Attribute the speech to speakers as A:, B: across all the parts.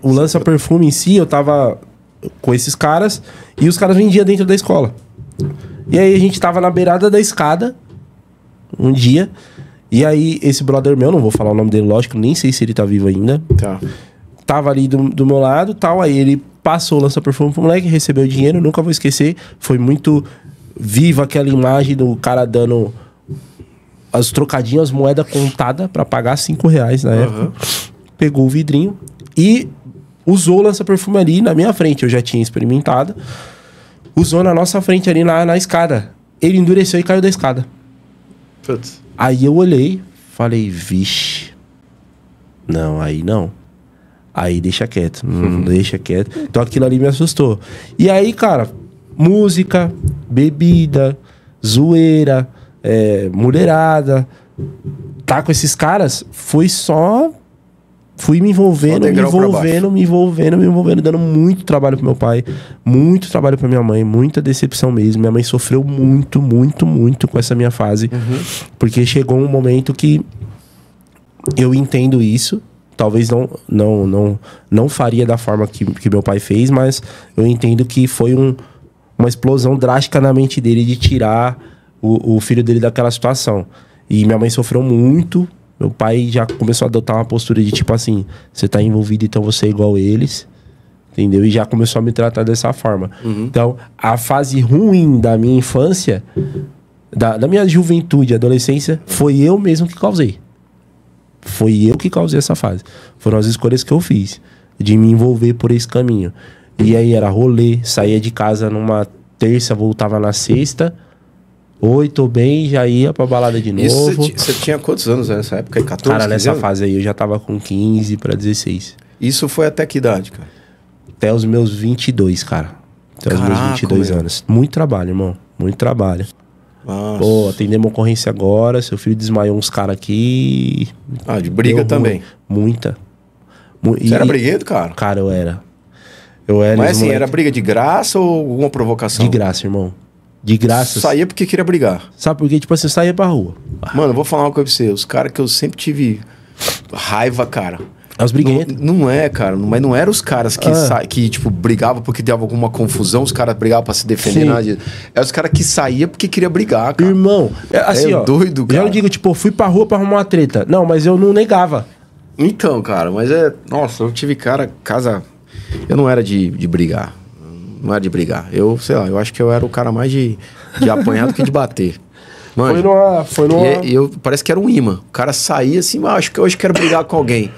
A: o lança-perfume em si, eu tava com esses caras e os caras vendiam dentro da escola. E aí a gente tava na beirada da escada um dia. E aí esse brother meu, não vou falar o nome dele, lógico, nem sei se ele tá vivo ainda.
B: Tá.
A: Tava ali do meu lado e tal. Aí ele passou o lança-perfume pro moleque, recebeu o dinheiro, nunca vou esquecer. Foi muito viva aquela imagem do cara dando as trocadinhas, as moedas contadas pra pagar R$5 na época. Pegou o vidrinho e usou o lança-perfume ali na minha frente. Eu já tinha experimentado. Usou na nossa frente ali na escada. Ele endureceu e caiu da escada.
B: Putz.
A: Aí eu olhei, falei, vixe. Não, aí não. Aí deixa quieto. Deixa quieto. Então aquilo ali me assustou. E aí, cara, música, bebida, zoeira, mulherada. Tá com esses caras, foi só... Fui me envolvendo, me envolvendo, dando muito trabalho pro meu pai, muito trabalho pra minha mãe, muita decepção mesmo. Minha mãe sofreu muito, muito, muito com essa minha fase. Porque chegou um momento que eu entendo isso. Talvez não faria da forma que meu pai fez, mas eu entendo que foi uma explosão drástica na mente dele de tirar o filho dele daquela situação. E minha mãe sofreu muito. Meu pai já começou a adotar uma postura de tipo assim, você tá envolvido, então você é igual a eles, entendeu? E já começou a me tratar dessa forma. Então, a fase ruim da minha infância, da minha juventude, adolescência, foi eu mesmo que causei. Foi eu que causei essa fase. Foram as escolhas que eu fiz, de me envolver por esse caminho. E aí era rolê, saía de casa numa terça, voltava na sexta... Oi, tô bem, já ia pra balada de novo.
B: Você tinha quantos anos nessa época? 14,
A: cara, nessa
B: anos?
A: fase aí eu já tava com 15 pra 16.
B: Isso foi até que idade, cara?
A: Até os meus 22, cara. Até os meus 22 anos. Muito trabalho, irmão. Muito trabalho.
B: Nossa.
A: Pô, atender uma ocorrência agora, seu filho desmaiou uns caras aqui.
B: Ah, de briga também?
A: Muita.
B: Você era briguento, cara?
A: Cara, eu era. Mas
B: assim, era briga de graça ou alguma provocação?
A: De graça, irmão. De graça.
B: Saía porque queria brigar.
A: Sabe por quê? Tipo assim, eu saía pra rua.
B: Mano, eu vou falar uma coisa pra você. Os caras que eu sempre tive raiva, cara.
A: É os briguentos.
B: Não é, cara. Mas não eram os caras que tipo, brigavam porque dava alguma confusão. Os caras brigavam pra se defender. Nada. É os caras que saíam porque queria brigar, cara.
A: Irmão, assim, ó.
B: Doido, cara.
A: Eu já não digo, tipo, fui pra rua pra arrumar uma treta. Não, mas eu não negava.
B: Então, cara, mas Nossa, eu tive casa... Eu não era de brigar. Não era de brigar. Eu, sei lá, eu acho que eu era o cara mais de apanhar do que de bater. Mano,
A: foi numa...
B: Parece que era um imã. O cara saía assim, acho que hoje quero brigar com alguém.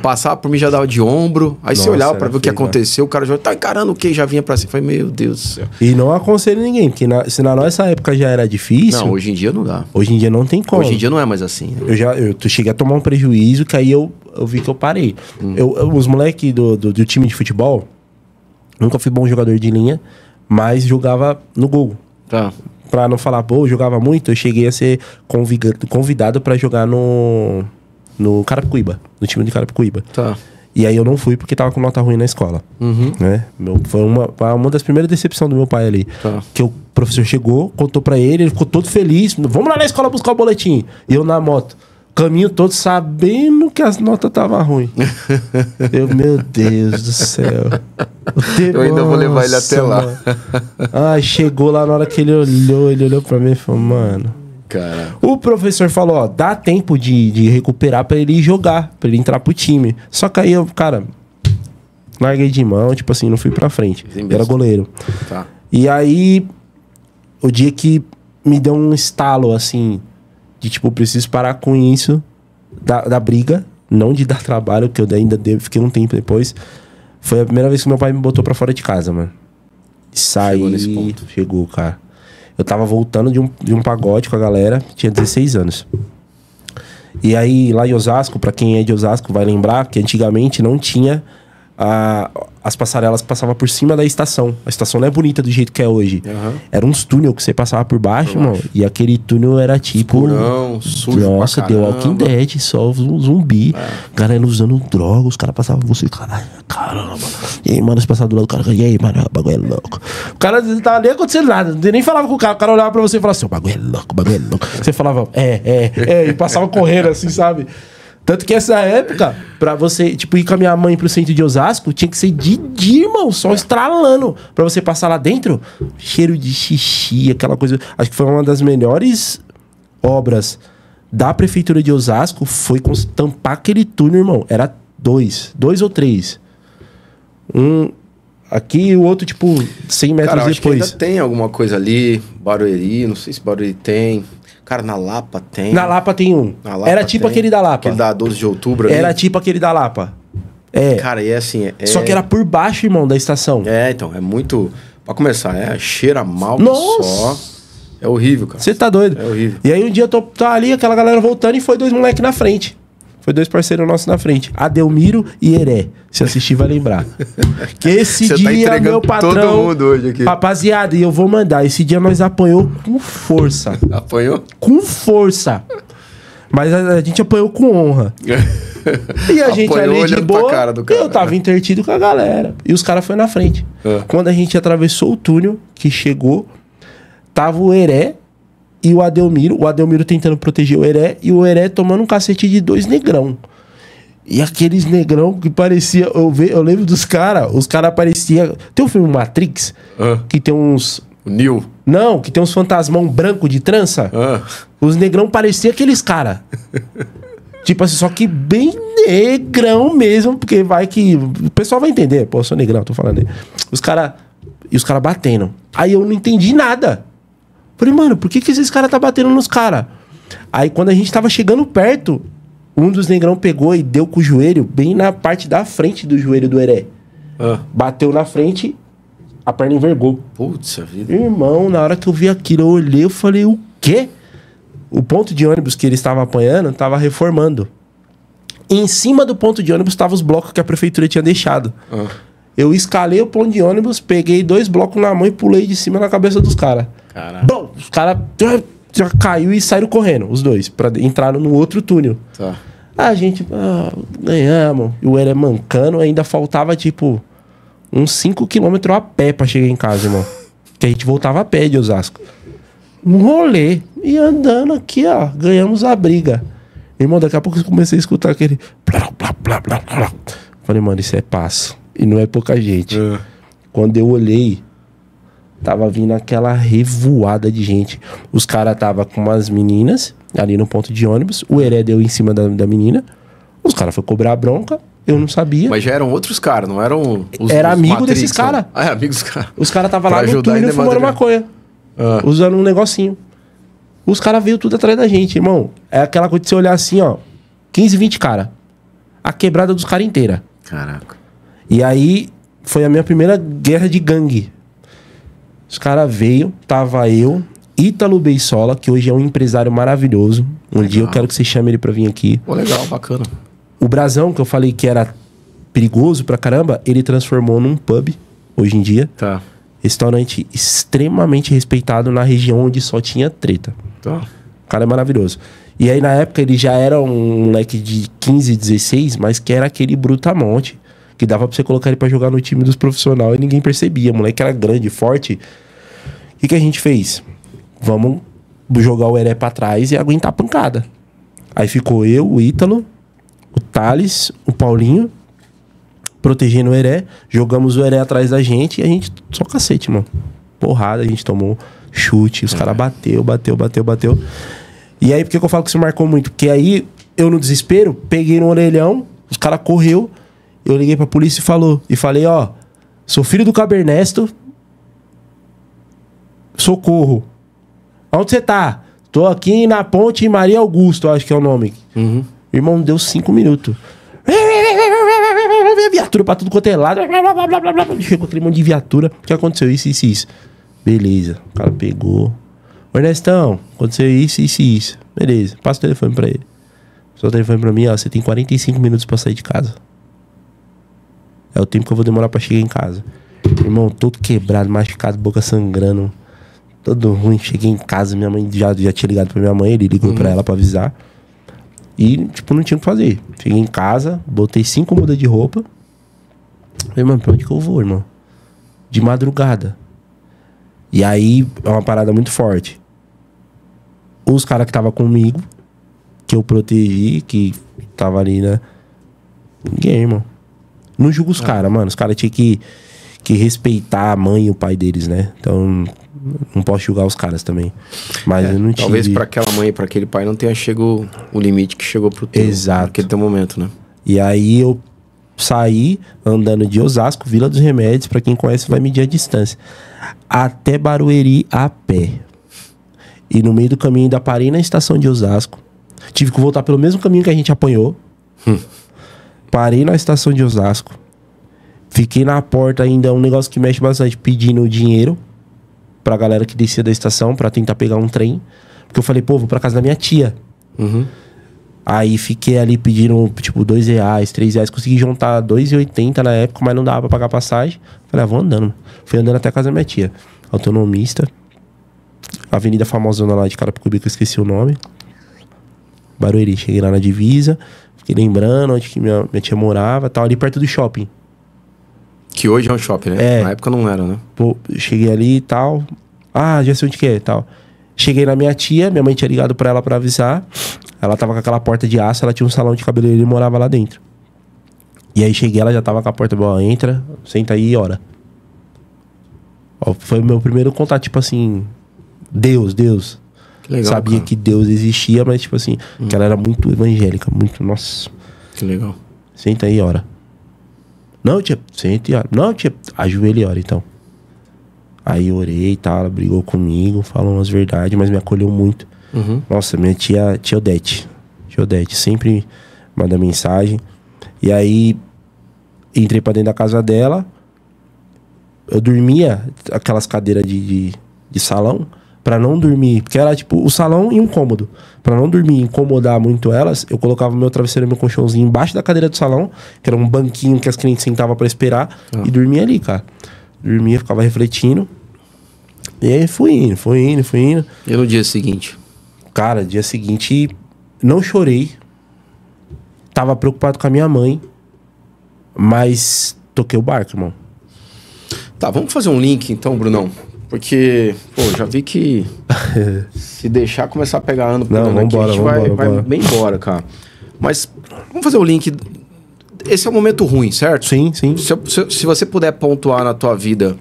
B: Passava por mim, já dava de ombro. Aí você olhava pra ver o que aconteceu. O cara já tá encarando o quê? Já vinha pra cima. Falei, meu Deus do céu.
A: E não aconselho ninguém, porque se na nossa época já era difícil...
B: Não, hoje em dia não dá.
A: Hoje em dia não tem como.
B: Hoje em dia não é mais assim. Né?
A: Eu cheguei a tomar um prejuízo, que aí eu vi que eu parei. Os moleques do time de futebol... Nunca fui bom jogador de linha, mas jogava no gol.
B: Tá.
A: Pra não falar, pô, eu jogava muito, eu cheguei a ser convidado pra jogar no Carapicuíba, no time de Carapicuíba.
B: Tá.
A: E aí eu não fui porque tava com nota ruim na escola. Né? Foi uma das primeiras decepções do meu pai ali.
B: Tá.
A: Que o professor chegou, contou pra ele ficou todo feliz. Vamos lá na escola buscar o boletim. E eu na moto. Caminho todo sabendo que as notas estavam ruins. Meu Deus do céu.
B: Eu ainda vou levar ele até lá.
A: Ai, chegou lá na hora que ele olhou pra mim e falou, mano...
B: Cara.
A: O professor falou, ó, dá tempo de recuperar pra ele ir jogar, pra ele entrar pro time. Só que aí eu, cara, larguei de mão, tipo assim, não fui pra frente. Era goleiro.
B: Tá.
A: E aí, o dia que me deu um estalo, assim... De, tipo, preciso parar com isso da briga, não de dar trabalho, que eu ainda fiquei um tempo depois. Foi a primeira vez que meu pai me botou pra fora de casa, mano. Saí,
B: chegou nesse ponto.
A: Chegou, cara. Eu tava voltando de um pagode com a galera, tinha 16 anos. E aí, lá em Osasco, pra quem é de Osasco vai lembrar que antigamente não tinha as passarelas que passavam por cima da estação. A estação não é bonita do jeito que é hoje. Era uns túnel que você passava por baixo, mano. E aquele túnel era tipo...
B: Escurão, sujo.
A: Nossa, deu Walking Dead, só um zumbi. Galera usando droga, os caras passavam você, caramba. E aí, mano, você passava do lado do cara, e aí, mano, o bagulho é louco. O cara não tava nem acontecendo nada, nem falava com o cara olhava pra você e falava assim, o bagulho é louco, o bagulho é louco. Você falava, e passava correndo assim, sabe? Tanto que essa época, pra você, tipo, ir com a minha mãe pro centro de Osasco, tinha que ser de dia, irmão, só estralando. Pra você passar lá dentro, cheiro de xixi, aquela coisa. Acho que foi uma das melhores obras da prefeitura de Osasco, foi tampar aquele túnel, irmão. Era dois ou três. Um aqui e o outro, tipo, 100 metros
B: Cara, acho
A: depois.
B: que ainda tem alguma coisa ali, Barueri, não sei se Barueri tem. Cara, na Lapa tem.
A: Na Lapa tem um.
B: Lapa
A: Era tipo
B: tem.
A: aquele da Lapa.
B: Aquele da 12 de outubro ali.
A: Era tipo aquele da Lapa. É.
B: Cara, e é assim...
A: Só que era por baixo, irmão, da estação.
B: Então, é muito... Pra começar, cheira mal
A: Nossa!
B: só. É horrível, cara.
A: Você tá doido?
B: É horrível.
A: E aí um dia eu tô ali, aquela galera voltando e foi dois moleques na frente. Foi dois parceiros nossos na frente. Adelmiro e Heré. Se assistir, vai lembrar. Que esse
B: Você
A: dia,
B: tá entregando
A: meu patrão...
B: todo mundo hoje aqui.
A: Rapaziada, e eu vou mandar. Esse dia nós apanhou com força.
B: Apanhou?
A: Com força. Mas a gente apanhou com honra. E a gente
B: Apanhou
A: ali de
B: olhando pra
A: boa,
B: cara do cara.
A: eu tava intertido com a galera. E os caras foram na frente. Quando a gente atravessou o túnel, que chegou, tava o Heré e o Adelmiro tentando proteger o Heré, e o Heré tomando um cacete de dois negrão. E aqueles negrão que parecia... Eu lembro dos caras, os caras pareciam... Tem um filme Matrix, que tem uns...
B: O Neo.
A: Não, que tem uns fantasmão branco de trança. Os negrão pareciam aqueles caras. Tipo assim, só que bem negrão mesmo, porque vai que... O pessoal vai entender. Pô, eu sou negrão, tô falando aí. Os caras batendo. Aí eu não entendi nada. Falei, mano, por que esses caras tá batendo nos caras? Aí quando a gente tava chegando perto, um dos negrão pegou e deu com o joelho bem na parte da frente do joelho do Heré. Bateu na frente, a perna envergou.
B: Putz, a vida.
A: Irmão, na hora que eu vi aquilo, eu olhei, eu falei, o quê? O ponto de ônibus que ele estava apanhando, tava reformando. E em cima do ponto de ônibus estavam os blocos que a prefeitura tinha deixado. Eu escalei o ponto de ônibus, peguei 2 blocos na mão e pulei de cima na cabeça dos caras. Bom, os caras já caiu e saíram correndo, os dois, entraram no outro túnel. A gente ganhamos. E o Heré mancando, ainda faltava tipo uns 5 km a pé pra chegar em casa, irmão. Que a gente voltava a pé de Osasco. Um rolê. E andando aqui, ó, ganhamos a briga. Irmão, daqui a pouco eu comecei a escutar aquele... Blá, blá, blá, blá, blá. Falei, mano, isso é passo. E não é pouca gente. Quando eu olhei, tava vindo aquela revoada de gente. Os caras tava com umas meninas ali no ponto de ônibus. O Heré deu em cima da menina. Os caras foram cobrar a bronca. Eu não sabia.
B: Mas já eram outros caras, não eram os
A: Era amigo
B: Matrix,
A: desses caras.
B: É amigo dos caras.
A: Os caras tava lá no túnel fumando maconha. Usando um negocinho. Os caras veio tudo atrás da gente, irmão. É aquela coisa de você olhar assim, ó. 15, 20 caras. A quebrada dos caras inteira.
B: Caraca.
A: E aí, foi a minha primeira guerra de gangue. Os caras veio, tava eu, Ítalo Beissola, que hoje é um empresário maravilhoso. Um dia eu quero que você chame ele pra vir aqui.
B: Pô, legal, bacana.
A: O Brasão, que eu falei que era perigoso pra caramba, ele transformou num pub, hoje em dia. Restaurante extremamente respeitado na região onde só tinha treta. O cara é maravilhoso. E aí, na época, ele já era um moleque de 15, 16, mas que era aquele brutamonte, que dava pra você colocar ele pra jogar no time dos profissionais e ninguém percebia. O moleque era grande, forte. O que a gente fez? Vamos jogar o Heré pra trás e aguentar a pancada. Aí ficou eu, o Ítalo, o Thales, o Paulinho, protegendo o Heré. Jogamos o Heré atrás da gente e a gente... Só cacete, mano. Porrada, a gente tomou chute. Os caras bateu. E aí, por que eu falo que isso marcou muito? Porque aí, eu no desespero, peguei no orelhão, os caras correu, eu liguei pra polícia e falei, ó, sou filho do Cabernesto, socorro. Onde você tá? Tô aqui na ponte Maria Augusto, acho que é o nome. Irmão, deu 5 minutos. Viatura pra tudo quanto é lado. Chegou aquele monte de viatura. O que aconteceu? Isso. Beleza. O cara pegou. Ô, Ernestão, aconteceu isso. Beleza. Passa o telefone pra ele. Passou o telefone pra mim, ó. Você tem 45 minutos pra sair de casa. É o tempo que eu vou demorar pra chegar em casa. Irmão, todo quebrado, machucado, boca sangrando. Todo ruim. Cheguei em casa, minha mãe já tinha ligado pra minha mãe. Ele ligou pra ela pra avisar. E, tipo, não tinha o que fazer. Cheguei em casa, botei 5 mudas de roupa. Falei, mano, pra onde que eu vou, irmão? De madrugada. E aí, é uma parada muito forte. Os caras que estavam comigo, que eu protegi, que tava ali, né? Ninguém, irmão. Não julgo os caras, mano. Os caras tinham que respeitar a mãe e o pai deles, né? Então, não posso julgar os caras também. Mas eu não tive...
B: Talvez pra aquela mãe e pra aquele pai não tenha chegado o limite que chegou pro teu.
A: Exato.
B: Naquele teu momento, né?
A: E aí eu saí andando de Osasco, Vila dos Remédios, pra quem conhece vai medir a distância, até Barueri a pé. E no meio do caminho ainda parei na estação de Osasco. Tive que voltar pelo mesmo caminho que a gente apanhou. Parei na estação de Osasco. Fiquei na porta ainda, um negócio que mexe bastante, pedindo dinheiro pra galera que descia da estação pra tentar pegar um trem. Porque eu falei, pô, vou pra casa da minha tia. Aí fiquei ali pedindo, tipo, R$2, R$3. Consegui juntar R$2,80 na época, mas não dava pra pagar passagem. Falei, vou andando. Fui andando até a casa da minha tia. Autonomista. Avenida famosona lá de Carapicuíba, que eu esqueci o nome. Barueri. Cheguei lá na divisa. Fiquei lembrando onde que minha tia morava. Tava ali perto do shopping.
B: Que hoje é um shopping, né? Na época não era, né?
A: Pô, cheguei ali e tal. Ah, já sei onde que é e tal. Cheguei na minha tia, minha mãe tinha ligado pra ela pra avisar. Ela tava com aquela porta de aço, ela tinha um salão de cabeleireiro e morava lá dentro. E aí cheguei, ela já tava com a porta, ó, entra, senta aí e ora. Ó, foi o meu primeiro contato, tipo assim, Deus.
B: Que legal,
A: sabia
B: cara.
A: que Deus existia, mas tipo assim, que ela era muito evangélica, muito, nossa.
B: Que legal.
A: Senta aí e ora. Não, tia, senta e ora. Não, tia, ajoelha e ora, então. Aí eu orei e tal, ela brigou comigo, falou umas verdades, mas me acolheu muito. Nossa, minha tia Odete, sempre manda mensagem. E aí, entrei pra dentro da casa dela. Eu dormia aquelas cadeiras de salão, pra não dormir, porque era tipo o salão e um cômodo. Pra não dormir e incomodar muito elas, eu colocava meu travesseiro e meu colchãozinho embaixo da cadeira do salão, que era um banquinho que as clientes sentavam pra esperar, e dormia ali, cara. Dormia, ficava refletindo. E aí fui indo.
B: E no dia seguinte?
A: Cara, dia seguinte, não chorei. Tava preocupado com a minha mãe, mas toquei o barco, irmão.
B: Tá, vamos fazer um link então, Brunão. Porque, pô, já vi que se deixar começar a pegar ano por ano aqui, a gente vai bem embora, cara. Mas vamos fazer o link. Esse é um momento ruim, certo?
A: Sim.
B: Se você puder pontuar na tua vida,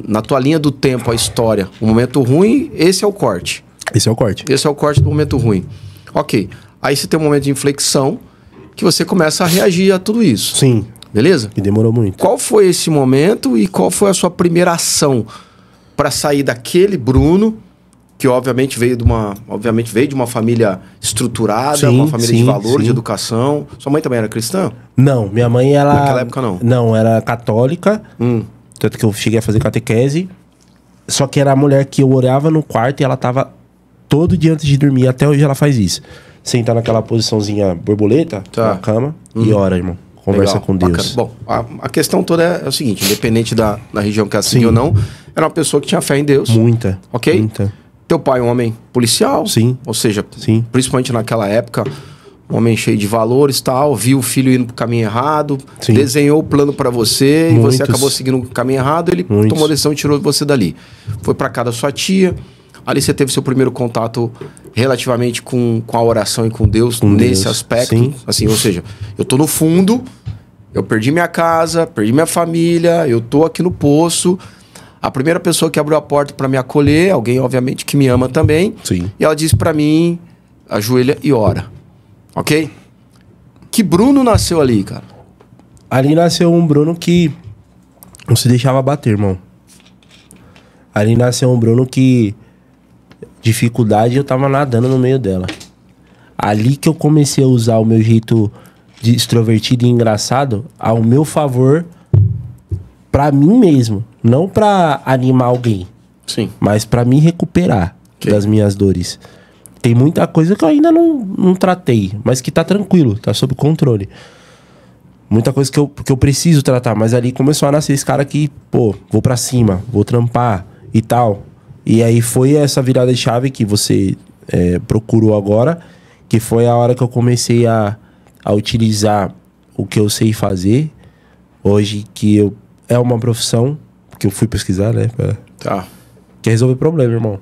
B: na tua linha do tempo, a história, um momento ruim, esse é o corte.
A: Esse é o corte.
B: Esse é o corte do momento ruim. Ok. Aí você tem um momento de inflexão que você começa a reagir a tudo isso.
A: Sim.
B: Beleza?
A: Que demorou muito.
B: Qual foi esse momento e qual foi a sua primeira ação para sair daquele Bruno, que obviamente veio de uma família estruturada, uma família de valor, de educação. Sua mãe também era cristã?
A: Não, minha mãe, ela...
B: Naquela época, não?
A: Não, era católica. Tanto que eu cheguei a fazer catequese. Só que era a mulher que eu orava no quarto e ela tava todo dia antes de dormir. Até hoje ela faz isso. Sentar naquela posiçãozinha borboleta, na cama, e ora, irmão. Conversa com Deus.
B: Bacana. Bom, a questão toda é o seguinte, independente da região que ela seguia ou não, era uma pessoa que tinha fé em Deus.
A: Muita.
B: Ok?
A: Muita.
B: Teu pai é um homem policial.
A: Sim.
B: Ou seja,
A: Sim.
B: Principalmente naquela época, um homem cheio de valores e tal, viu o filho indo pro caminho errado,
A: Sim.
B: desenhou o plano pra você e você acabou seguindo o caminho errado, ele tomou a decisão e tirou você dali. Foi pra casa da sua tia, ali você teve seu primeiro contato relativamente com a oração e com Deus nesse aspecto.
A: Sim.
B: Assim, ou seja, eu tô no fundo, eu perdi minha casa, perdi minha família, eu tô aqui no poço. A primeira pessoa que abriu a porta para me acolher, alguém obviamente que me ama também.
A: Sim.
B: E ela disse para mim, ajoelha e ora. Ok? Que Bruno nasceu ali, cara?
A: Ali nasceu um Bruno que não se deixava bater, irmão. Ali nasceu um Bruno que dificuldade eu tava nadando no meio dela. Ali que eu comecei a usar o meu jeito de extrovertido e engraçado ao meu favor pra mim mesmo. Não pra animar alguém.
B: Sim.
A: Mas pra me recuperar das minhas dores. Tem muita coisa que eu ainda não tratei, mas que tá tranquilo, tá sob controle. Muita coisa que eu preciso tratar, mas ali começou a nascer esse cara que, pô, vou pra cima, vou trampar e tal. E aí foi essa virada de chave que você procurou agora, que foi a hora que eu comecei a utilizar o que eu sei fazer. Hoje que é uma profissão que eu fui pesquisar, né? Que é resolver problema, irmão.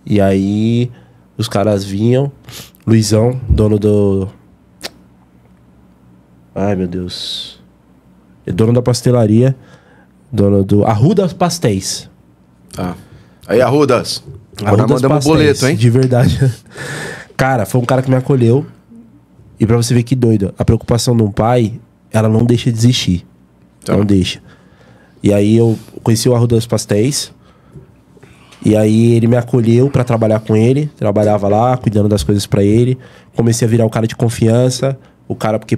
A: E aí os caras vinham, Luizão, dono do... Ai, meu Deus. É dono da pastelaria. Dono do... Arrudas Pastéis.
B: Tá. Aí, Arrudas.
A: Arrudas
B: mandamos um boleto, hein?
A: De verdade. Cara, foi um cara que me acolheu. E pra você ver que doido, a preocupação de um pai, ela não deixa de existir. Tá. Não deixa. E aí eu conheci o Arrudas Pastéis. E aí ele me acolheu pra trabalhar com ele. Trabalhava lá, cuidando das coisas pra ele. Comecei a virar o cara de confiança. O cara, porque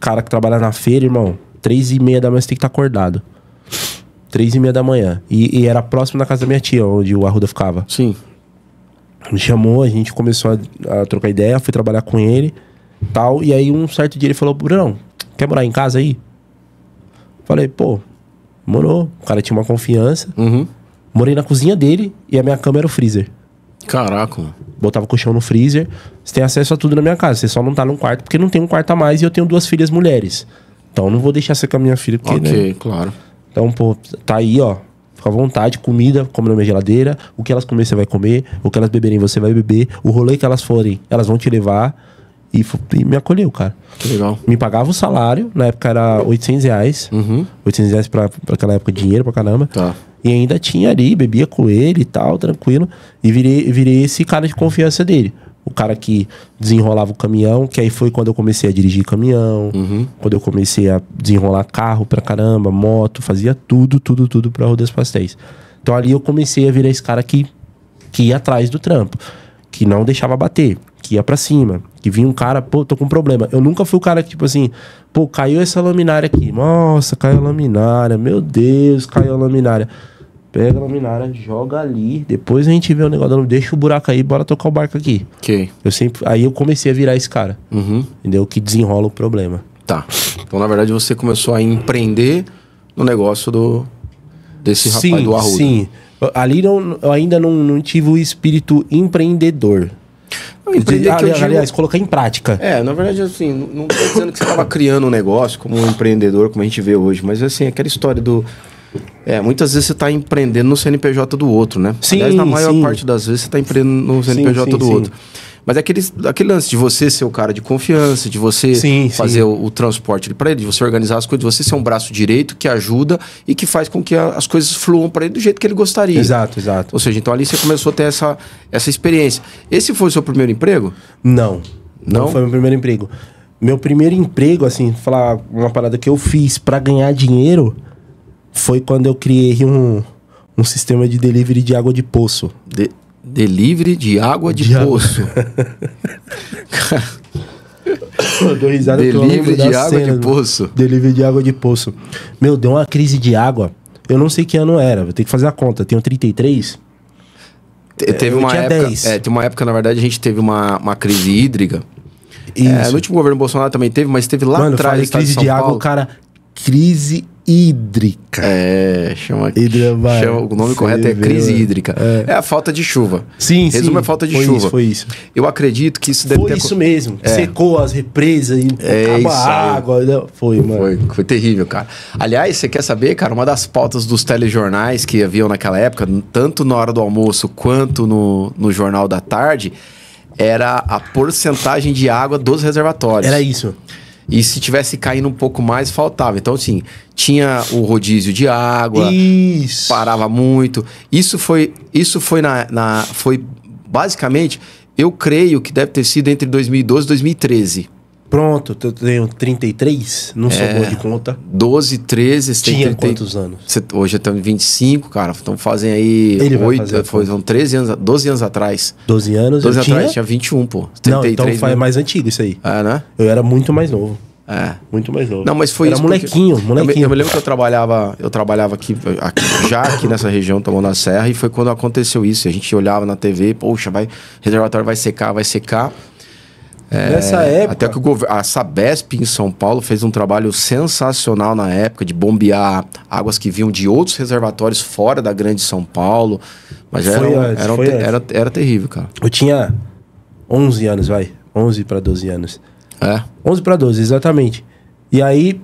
A: cara que trabalha na feira, irmão, 3h30 da manhã você tem que estar acordado. 3h30 da manhã. E era próximo da casa da minha tia, onde o Arruda ficava.
B: Sim.
A: Me chamou, a gente começou a trocar ideia, fui trabalhar com ele, tal. E aí um certo dia ele falou, Brunão, quer morar em casa aí? Falei, pô, morou. O cara tinha uma confiança.
B: Uhum.
A: Morei na cozinha dele e a minha cama era o freezer.
B: Caraca, mano.
A: Botava o colchão no freezer. Você tem acesso a tudo na minha casa. Você só não tá num quarto porque não tem um quarto a mais e eu tenho 2 filhas mulheres. Então eu não vou deixar você com a minha filha porque,
B: ok,
A: né?
B: Claro.
A: Então, pô, tá aí, ó. Fica à vontade, comida, come na minha geladeira. O que elas comerem, você vai comer. O que elas beberem, você vai beber. O rolê que elas forem, elas vão te levar. E me acolheu, cara.
B: Que legal.
A: Me pagava o salário. Na época era R$800.
B: Uhum.
A: R$800 pra aquela época, dinheiro pra caramba.
B: Tá.
A: E ainda tinha ali, bebia com ele e tal, tranquilo. E virei esse cara de confiança dele. O cara que desenrolava o caminhão, que aí foi quando eu comecei a dirigir caminhão.
B: Uhum.
A: Quando eu comecei a desenrolar carro pra caramba, moto, fazia tudo pra Arrudas Pastéis. Então ali eu comecei a virar esse cara que ia atrás do trampo. Que não deixava bater, que ia pra cima. Que vinha um cara, pô, tô com um problema. Eu nunca fui o cara que, tipo assim, pô, caiu essa laminária aqui. Nossa, caiu a laminária. Meu Deus, caiu a laminária. Pega a laminária, joga ali. Depois a gente vê o negócio, deixa o buraco aí, bora tocar o barco aqui.
B: Ok.
A: Aí eu comecei a virar esse cara.
B: Uhum.
A: Entendeu? Que desenrola o problema.
B: Tá. Então, na verdade, você começou a empreender no negócio desse rapaz do Arruda.
A: Sim. Ali eu ainda não tive o espírito empreendedor. Aliás, colocar em prática.
B: Na verdade, assim, não tô dizendo que você estava criando um negócio como um empreendedor, como a gente vê hoje, mas assim, aquela história do... muitas vezes você está empreendendo no CNPJ do outro, né?
A: Sim,
B: aliás, na maior parte das vezes você está empreendendo no CNPJ do outro. Mas é aquele lance de você ser o cara de confiança, de você fazer o transporte para ele, de você organizar as coisas, de você ser um braço direito que ajuda e que faz com que as coisas fluam para ele do jeito que ele gostaria.
A: Exato.
B: Ou seja, então ali você começou a ter essa experiência. Esse foi o seu primeiro emprego?
A: Não foi meu primeiro emprego. Meu primeiro emprego, assim, falar uma parada que eu fiz para ganhar dinheiro foi quando eu criei um sistema de delivery de água de poço.
B: Delivery de água de poço.
A: Eu dou risada.
B: Delivery de água de poço.
A: Delivery de água de poço. Meu, deu uma crise de água. Eu não sei que ano era. Vou ter que fazer a conta. Tenho 33.
B: Teve uma época.
A: 10.
B: Teve uma época, na verdade, a gente teve uma crise hídrica. No último governo Bolsonaro também teve, mas teve lá atrás.
A: Falei crise de água, cara. Crise hídrica.
B: O nome correto é crise hídrica. É a falta de chuva. Resumo é falta de chuva.
A: Foi isso.
B: Eu acredito que isso deve ter...
A: Foi isso mesmo. Secou as represas e acaba a água. Foi, mano.
B: Foi terrível, cara. Aliás, você quer saber, cara? Uma das pautas dos telejornais que haviam naquela época, tanto na hora do almoço quanto no Jornal da Tarde, era a porcentagem de água dos reservatórios.
A: Era isso.
B: E se tivesse caindo um pouco mais, faltava. Então, assim, tinha o rodízio de água.
A: Isso.
B: Parava muito. Isso foi foi basicamente, eu creio que deve ter sido entre 2012 e 2013.
A: Pronto, eu tenho 33, não sou bom de conta.
B: 12, 13, você
A: tinha quantos anos?
B: Hoje eu tenho 25, cara. Então fazem aí 8, foram 13 anos, 12 anos atrás.
A: 12 anos?
B: 12 anos atrás, tinha 21, pô. 33,
A: não, então foi mais antigo isso aí.
B: Né?
A: Eu era muito mais novo. Muito mais novo.
B: Não, mas foi
A: era
B: isso.
A: Molequinho.
B: Eu me lembro que eu trabalhava aqui nessa região, Taboão da Serra, e foi quando aconteceu isso. A gente olhava na TV, poxa, reservatório vai secar.
A: Nessa época...
B: Até que a Sabesp em São Paulo fez um trabalho sensacional na época de bombear águas que vinham de outros reservatórios fora da grande São Paulo. Mas era terrível, cara.
A: Eu tinha 11 anos, 11 para 12 anos. 11 para 12, exatamente. E aí,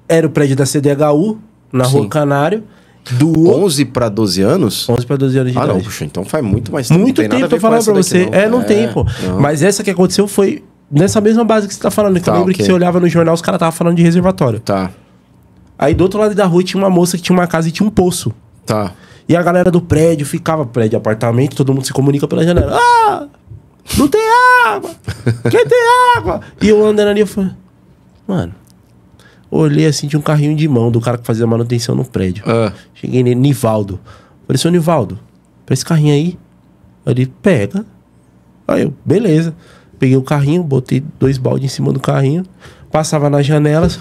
A: era o prédio da CDHU, na Rua Canário.
B: Do 11 pra 12 anos?
A: 11 pra 12 anos de idade.
B: Não, puxa, então faz muito mais tempo.
A: Muito tempo, tô falando pra você. Não tem, pô. Não. Mas essa que aconteceu foi nessa mesma base que você tá falando. Que eu lembro que você olhava no jornal, os caras estavam falando de reservatório.
B: Tá.
A: Aí do outro lado da rua tinha uma moça que tinha uma casa e tinha um poço.
B: Tá.
A: E a galera do prédio ficava, prédio, apartamento, todo mundo se comunica pela janela. Ah! Não tem água! Quem tem água? E eu andando ali, eu falei, mano, olhei assim, tinha um carrinho de mão do cara que fazia manutenção no prédio. Cheguei nele, Nivaldo. Falei, seu Nivaldo, pra esse carrinho aí, ele pega. Aí eu, beleza. Peguei o carrinho, botei 2 baldes em cima do carrinho, passava nas janelas.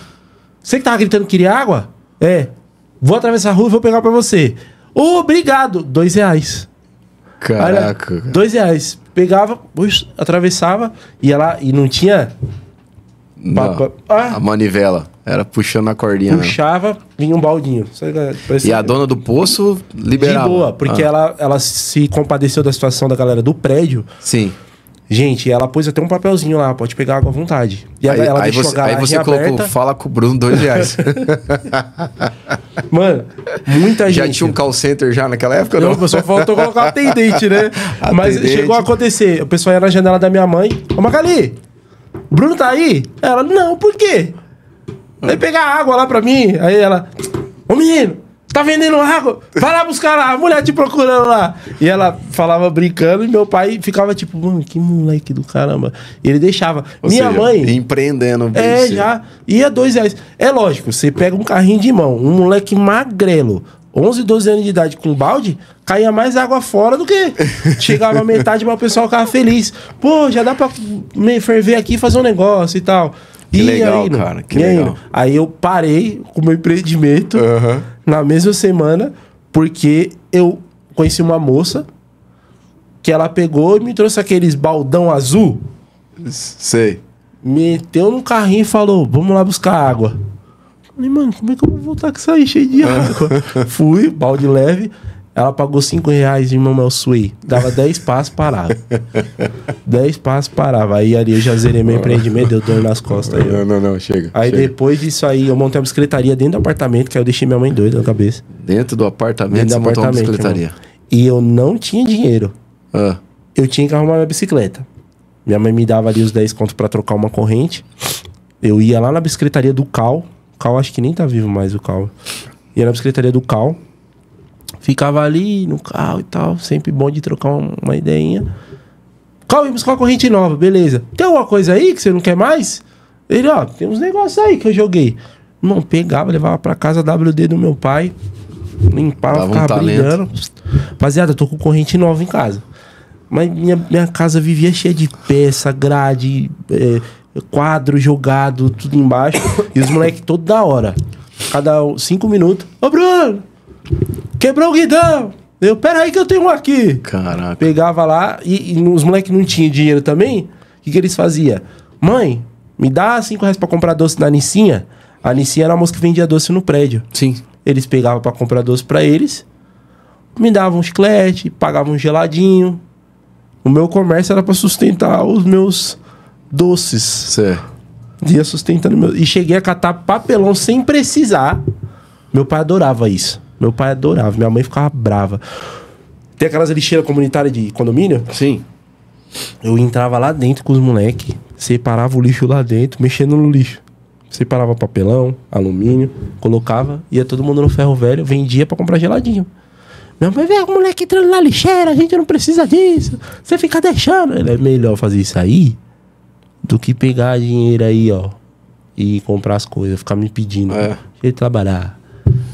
A: Você que tava gritando que queria água? Vou atravessar a rua e vou pegar pra você. Obrigado! R$2.
B: Caraca.
A: R$2. Pegava, atravessava, e não tinha...
B: Não, a manivela. Era puxando a cordinha.
A: Puxava, vinha um baldinho.
B: E a dona do poço liberava.
A: De boa, porque ela se compadeceu da situação da galera do prédio.
B: Sim.
A: Gente, ela pôs até um papelzinho lá, pode pegar água à vontade. E ela deixou a garagem
B: você colocou,
A: aberta.
B: Fala com o Bruno, R$2.
A: Mano, muita gente.
B: Já tinha um call center já naquela época?
A: Não, só faltou colocar o atendente, né? Mas chegou a acontecer. O pessoal ia na janela da minha mãe. Ô, Magali, o Bruno tá aí? Ela, não, por quê? Vai pegar água lá pra mim. Aí ela, ô menino, tá vendendo água? Vai lá buscar lá, a mulher te procurando lá. E ela falava brincando e meu pai ficava tipo, mano, que moleque do caramba. E ele deixava. Minha mãe...
B: Empreendendo.
A: Já. Ia R$2. É lógico, você pega um carrinho de mão, um moleque magrelo, 11, 12 anos de idade com balde, caía mais água fora do que chegava a metade, mas o pessoal ficava feliz. Pô, já dá pra me ferver aqui e fazer um negócio e tal.
B: Que legal, cara. Que legal.
A: Aí eu parei com o meu empreendimento na mesma semana, porque eu conheci uma moça que ela pegou e me trouxe aqueles baldão azul.
B: Sei.
A: Meteu no carrinho e falou, vamos lá buscar água. Falei, mano, como é que eu vou voltar com isso aí cheio de água? Fui, balde leve. Ela pagou R$5 de Mamel Sway. Dava 10 passos, parava. 10 passos, parava. Aí ali eu já zerei meu empreendimento, deu dor nas costas. Aí,
B: não, chega.
A: Aí depois disso aí, eu montei uma bicicletaria dentro do apartamento, que aí eu deixei minha mãe doida na cabeça.
B: Dentro do apartamento, você montou uma bicicletaria?
A: Irmão. E eu não tinha dinheiro. Eu tinha que arrumar minha bicicleta. Minha mãe me dava ali os 10 contos pra trocar uma corrente. Eu ia lá na bicicletaria do Cal. O Cal acho que nem tá vivo mais, o Cal. Ia na bicicletaria do Cal. Ficava ali no carro e tal. Sempre bom de trocar uma ideinha. Cal, vim buscar uma corrente nova, beleza. Tem alguma coisa aí que você não quer mais? Ele, ó, tem uns negócios aí que eu joguei. Irmão, pegava, levava pra casa WD do meu pai. Limpava, ficava brilhando. Rapaziada, eu tô com corrente nova em casa. Mas minha casa vivia cheia de peça, grade, quadro jogado, tudo embaixo. E os moleques toda hora. Cada 5 minutos. Ô, Bruno! Quebrou o guidão! Eu, peraí que eu tenho um aqui.
B: Caraca.
A: Pegava lá e os moleques não tinham dinheiro também. O que eles faziam? Mãe, me dá R$5 pra comprar doce na Nicinha. A Nicinha era a moça que vendia doce no prédio.
B: Sim.
A: Eles pegavam pra comprar doce pra eles. Me davam um chiclete, pagavam um geladinho. O meu comércio era pra sustentar os meus doces.
B: Certo.
A: Ia sustentando meu... E cheguei a catar papelão sem precisar. Meu pai adorava isso. Meu pai adorava. Minha mãe ficava brava. Tem aquelas lixeiras comunitárias de condomínio?
B: Sim.
A: Eu entrava lá dentro com os moleques, separava o lixo lá dentro, mexendo no lixo. Separava papelão, alumínio, colocava, ia todo mundo no ferro velho, vendia pra comprar geladinho. Minha mãe, vê o moleque entrando na lixeira, a gente não precisa disso. Você fica deixando. Ele é melhor fazer isso aí do que pegar dinheiro aí, ó, e comprar as coisas, ficar me pedindo. Deixa ele trabalhar.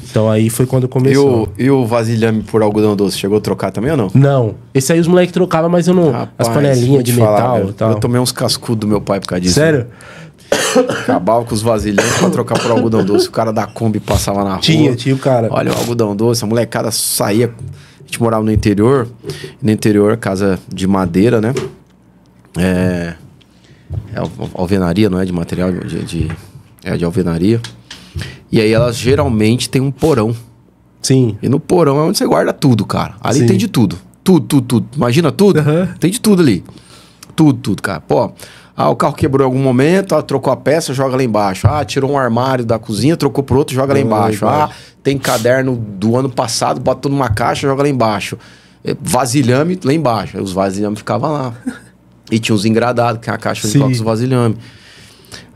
A: Então aí foi quando começou.
B: E o vasilhame por algodão doce, chegou a trocar também ou não?
A: Não. Esse aí os moleques trocavam, mas eu não...
B: Rapaz,
A: as panelinhas de metal e tal.
B: Eu tomei uns cascudos do meu pai por causa disso.
A: Sério?
B: Acabava com os vasilhames pra trocar por algodão doce. O cara da Kombi passava na rua.
A: Tinha o cara.
B: Olha o algodão doce, a molecada saía. A gente morava no interior. No interior, casa de madeira, né? É alvenaria, não é de material, é de alvenaria. E aí elas geralmente têm um porão.
A: Sim.
B: E no porão é onde você guarda tudo, cara. Ali tem de tudo. Tudo. Imagina tudo? Tem de tudo ali. Tudo, cara. Pô, Ah, o carro quebrou em algum momento, trocou a peça, joga lá embaixo. Ah, tirou um armário da cozinha, trocou por outro, joga lá embaixo. Ah, tem caderno do ano passado, botou numa caixa, joga lá embaixo. Vasilhame lá embaixo. Aí os vasilhames ficavam lá. E tinha uns engradados, que é a caixa de os vasilhame.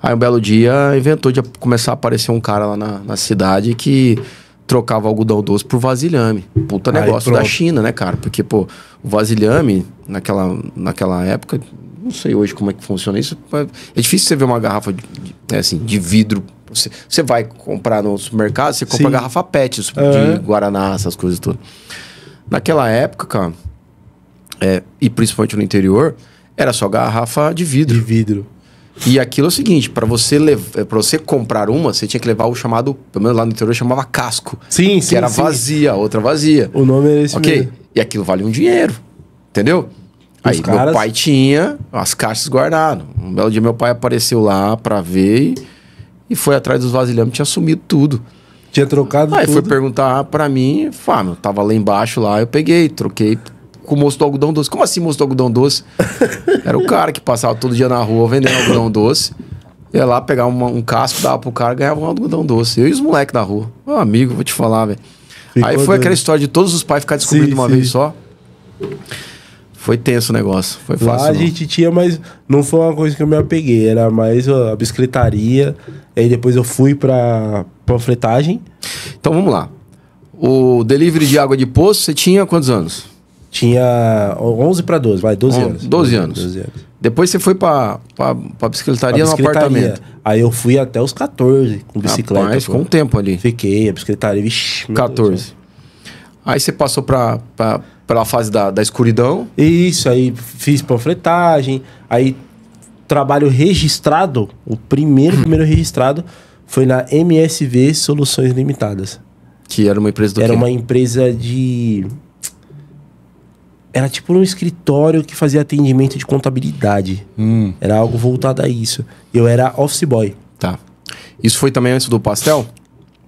B: Aí um belo dia inventou de começar a aparecer um cara lá na cidade que trocava algodão doce por vasilhame. Puta negócio da China, né, cara? Porque, pô, o vasilhame, naquela época, não sei hoje como é que funciona isso. É difícil você ver uma garrafa de vidro. Você vai comprar no supermercado, você compra garrafa PET, de Guaraná, essas coisas todas. Naquela época, cara, e principalmente no interior, era só garrafa de vidro.
A: De vidro.
B: E aquilo é o seguinte, para você comprar uma, você tinha que levar o chamado, pelo menos lá no interior, chamava casco.
A: Sim,
B: que era vazia, outra vazia.
A: O nome era esse mesmo.
B: E aquilo valia um dinheiro, entendeu? Aí meu pai tinha as caixas guardadas. Um belo dia meu pai apareceu lá pra ver e foi atrás dos vasilhames, tinha sumido tudo.
A: Tinha trocado tudo.
B: Aí foi perguntar pra mim, eu tava lá embaixo lá, eu peguei, troquei com o moço do algodão doce. Como assim, moço do algodão doce? Era o cara que passava todo dia na rua vendendo algodão doce. Ia lá pegar um casco, dava pro cara, ganhava um algodão doce. Eu e os moleques da rua. Meu amigo, vou te falar, velho. Aí foi aquela história de todos os pais ficar descobrindo de uma vez só. Foi tenso o negócio. Foi fácil.
A: Lá a gente tinha, mas não foi uma coisa que eu me apeguei. Era mais a bicicletaria. Aí depois eu fui pra panfletagem.
B: Então vamos lá. O delivery de água de poço, você tinha quantos anos?
A: Tinha 11 para 12, 12 anos.
B: 12 anos. Depois você foi pra bicicletaria no apartamento.
A: Aí eu fui até os 14 com bicicleta.
B: Rapaz, ficou um tempo ali.
A: Fiquei, a bicicletaria, vixi.
B: 14. Aí você passou pela fase da escuridão.
A: Isso, aí fiz panfletagem. Aí trabalho registrado, o primeiro registrado foi na MSV Soluções Limitadas.
B: Que era uma empresa do quê?
A: Era uma empresa de... Era tipo um escritório que fazia atendimento de contabilidade. Era algo voltado a isso. Eu era office boy.
B: Tá. Isso foi também antes do pastel?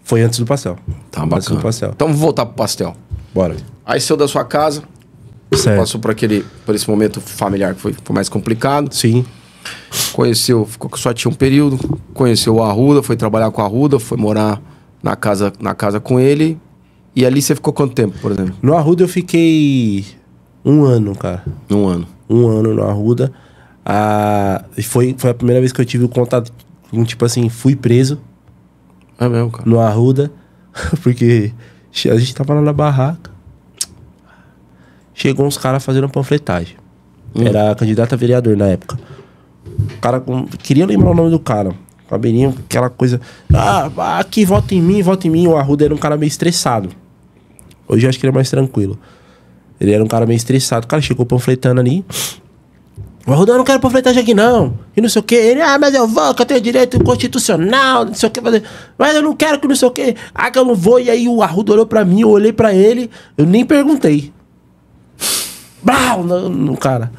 A: Foi antes do pastel.
B: Tá, bacana.
A: Antes do pastel.
B: Então vamos voltar pro pastel.
A: Bora.
B: Aí saiu da sua casa.
A: Certo.
B: Passou por esse momento familiar que foi mais complicado.
A: Sim.
B: Conheceu, ficou com sua tia um período. Conheceu o Arruda, foi trabalhar com o Arruda, foi morar na casa com ele. E ali você ficou quanto tempo, por exemplo?
A: No Arruda eu fiquei... 1 ano, cara.
B: 1 ano.
A: 1 ano no Arruda. Foi a primeira vez que eu tive o contato com, tipo assim, fui preso.
B: É mesmo, cara?
A: No Arruda. Porque a gente tava lá na barraca. Chegou uns caras fazendo panfletagem. Era candidato a vereador na época. O cara queria lembrar o nome do cara. Cabelinho, aquela coisa. Aqui, vota em mim, vota em mim. O Arruda era um cara meio estressado. Hoje eu acho que ele é mais tranquilo. Ele era um cara meio estressado. O cara chegou panfletando ali. O Arruda, eu não quero panfletagem aqui não. E não sei o que. Ele, mas eu vou, que eu tenho direito constitucional, não sei o que. Mas eu não quero que não sei o que. Que eu não vou. E aí o Arruda olhou pra mim, eu olhei pra ele. Eu nem perguntei. Brau, no cara.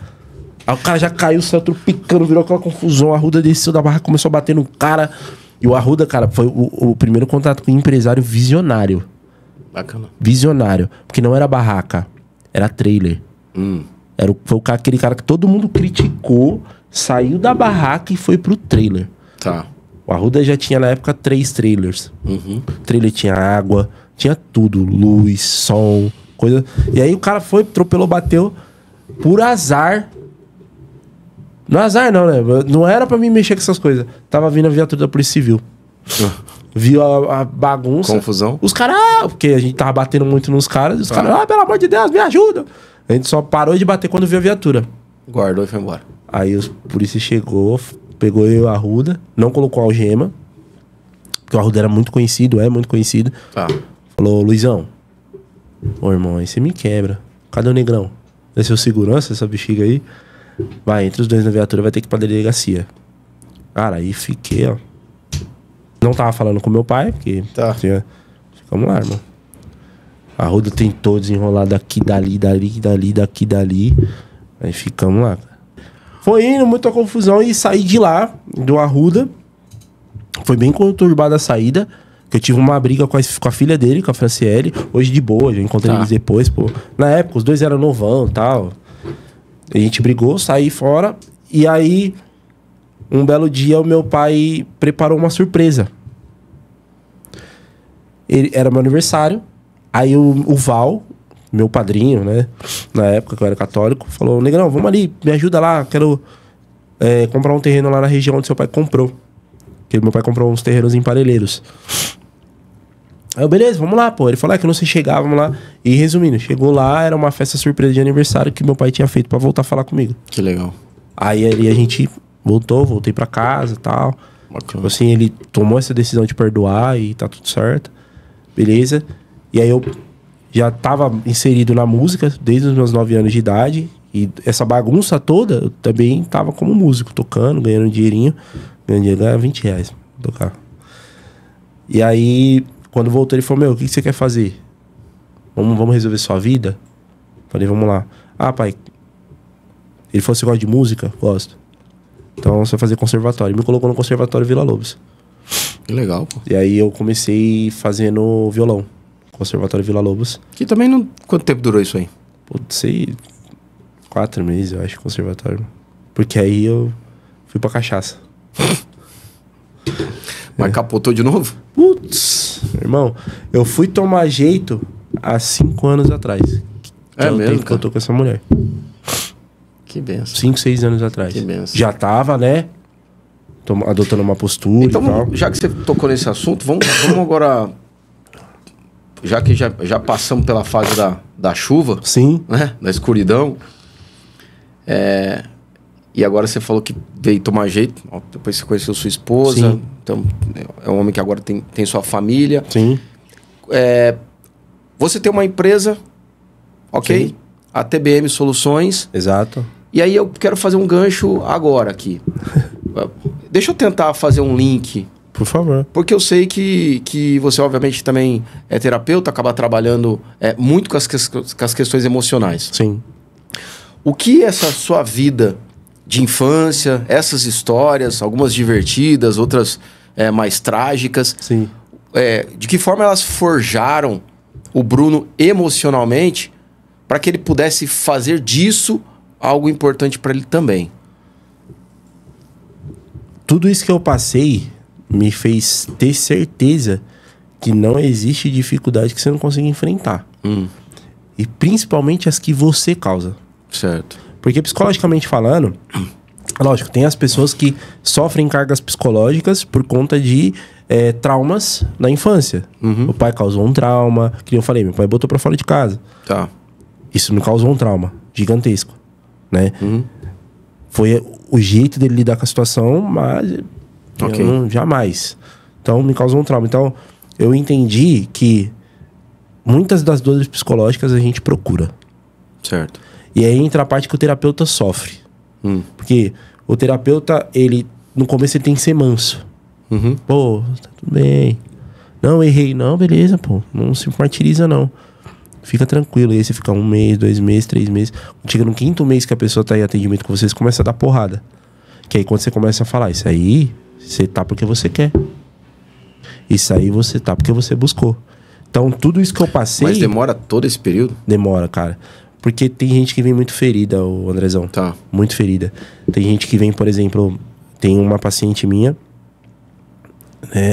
A: Aí o cara já caiu, saiu tropicando, virou aquela confusão. O Arruda desceu da barra, começou a bater no cara. E o Arruda, cara, foi o primeiro contato com um empresário visionário.
B: Bacana.
A: Visionário. Porque não era barraca. Era trailer. Foi aquele cara que todo mundo criticou, saiu da barraca e foi pro trailer.
B: Tá.
A: O Arruda já tinha na época 3 trailers. O trailer tinha água, tinha tudo, luz, som, coisa. E aí o cara foi, atropelou, bateu por azar. Não é azar não, né? Não era pra mim mexer com essas coisas. Tava vindo a viatura da Polícia Civil. Viu a bagunça.
B: Confusão.
A: Os caras, porque a gente tava batendo muito nos caras. E os caras, pelo amor de Deus, me ajuda. A gente só parou de bater quando viu a viatura.
B: Guardou e foi embora.
A: Aí os polícia chegou, pegou eu e o Arruda, não colocou algema. Porque o Arruda era muito conhecido, é muito conhecido.
B: Tá.
A: Falou, Luizão, ô irmão, aí você me quebra. Cadê o negrão? É seu segurança, essa bexiga aí? Vai, entre os dois na viatura, vai ter que ir pra delegacia. Cara, aí fiquei, ó. Não tava falando com meu pai, porque...
B: Tá.
A: Ficamos lá, irmão. A Arruda tentou desenrolar daqui, dali. Aí ficamos lá. Foi indo, muita confusão. E saí de lá, do Arruda. Foi bem conturbada a saída. Que eu tive uma briga com a filha dele, com a Franciele. Hoje de boa, já encontrei eles depois, pô. Na época, os dois eram novão e tal. A gente brigou, saí fora. E aí... Um belo dia, o meu pai preparou uma surpresa. Era meu aniversário. Aí o Val, meu padrinho, né? Na época que eu era católico, falou: Negrão, vamos ali, me ajuda lá. Quero comprar um terreno lá na região onde seu pai comprou. Porque meu pai comprou uns terrenos em Parelheiros. Aí eu, beleza, vamos lá, pô. Ele falou que eu não sei chegar, vamos lá. E resumindo, chegou lá, era uma festa surpresa de aniversário que meu pai tinha feito pra voltar a falar comigo.
B: Que legal.
A: Aí a gente voltei pra casa e tal. Tipo assim, ele tomou essa decisão de perdoar e tá tudo certo. Beleza. E aí eu já tava inserido na música desde os meus 9 anos de idade. E essa bagunça toda, eu também tava como músico, tocando, ganhando dinheirinho. Ganhando dinheiro, ganhava R$20 pra tocar. E aí, quando voltou, ele falou: meu, o que você quer fazer? Vamos resolver sua vida? Falei, vamos lá. Ah, pai. Ele falou: você gosta de música? Gosto. Então você vai fazer conservatório. Ele me colocou no Conservatório Vila Lobos.
B: Que legal, pô.
A: E aí eu comecei fazendo violão. Conservatório Vila Lobos.
B: Que também não... Quanto tempo durou isso aí?
A: Putz, sei... 4 meses, eu acho, conservatório. Porque aí eu fui pra cachaça.
B: Mas capotou de novo?
A: Putz, irmão, eu fui tomar jeito há 5 anos atrás.
B: É mesmo,
A: tempo que eu tô com essa mulher.
B: Que benção.
A: 5, 6 anos atrás.
B: Que benção.
A: Já tava, né? Adotando uma postura
B: então,
A: e tal.
B: Já que você tocou nesse assunto, vamos agora... Já que já passamos pela fase da chuva,
A: Sim.
B: né? Da escuridão. E agora você falou que veio tomar jeito. Ó, depois você conheceu sua esposa.
A: Sim.
B: Então, é um homem que agora tem sua família.
A: Sim.
B: Você tem uma empresa, ok?
A: Sim.
B: A TBM Soluções.
A: Exato.
B: E aí eu quero fazer um gancho agora aqui. Deixa eu tentar fazer um link.
A: Por favor.
B: Porque eu sei que você, obviamente, também é terapeuta, acaba trabalhando muito com as questões emocionais.
A: Sim.
B: O que essa sua vida de infância, essas histórias, algumas divertidas, outras mais trágicas,
A: Sim.
B: De que forma elas forjaram o Bruno emocionalmente para que ele pudesse fazer disso algo importante para ele também?
A: Tudo isso que eu passei me fez ter certeza que não existe dificuldade que você não consiga enfrentar. E principalmente as que você causa.
B: Certo.
A: Porque psicologicamente falando, lógico, tem as pessoas que sofrem cargas psicológicas por conta de traumas na infância. O pai causou um trauma, que eu falei, meu pai botou pra fora de casa.
B: Tá.
A: Isso me causou um trauma gigantesco, né? Foi o jeito dele lidar com a situação, mas
B: Ok.
A: eu não, jamais. Então me causou um trauma. Então eu entendi que muitas das dores psicológicas a gente procura.
B: Certo.
A: E aí entra a parte que o terapeuta sofre. Porque o terapeuta, ele no começo ele tem que ser manso. Pô, tá tudo bem. Não, errei. Não, beleza, pô. Não se martiriza, não. Fica tranquilo. E aí você fica 1 mês, 2 meses, 3 meses. Chega no 5º mês que a pessoa tá em atendimento com vocês, começa a dar porrada. Que aí quando você começa a falar, isso aí, você tá porque você quer. Isso aí você tá porque você buscou. Então tudo isso que eu passei...
B: Mas demora todo esse período?
A: Demora, cara. Porque tem gente que vem muito ferida, o Andrezão.
B: Tá.
A: Muito ferida. Tem gente que vem, por exemplo... Tem uma paciente minha...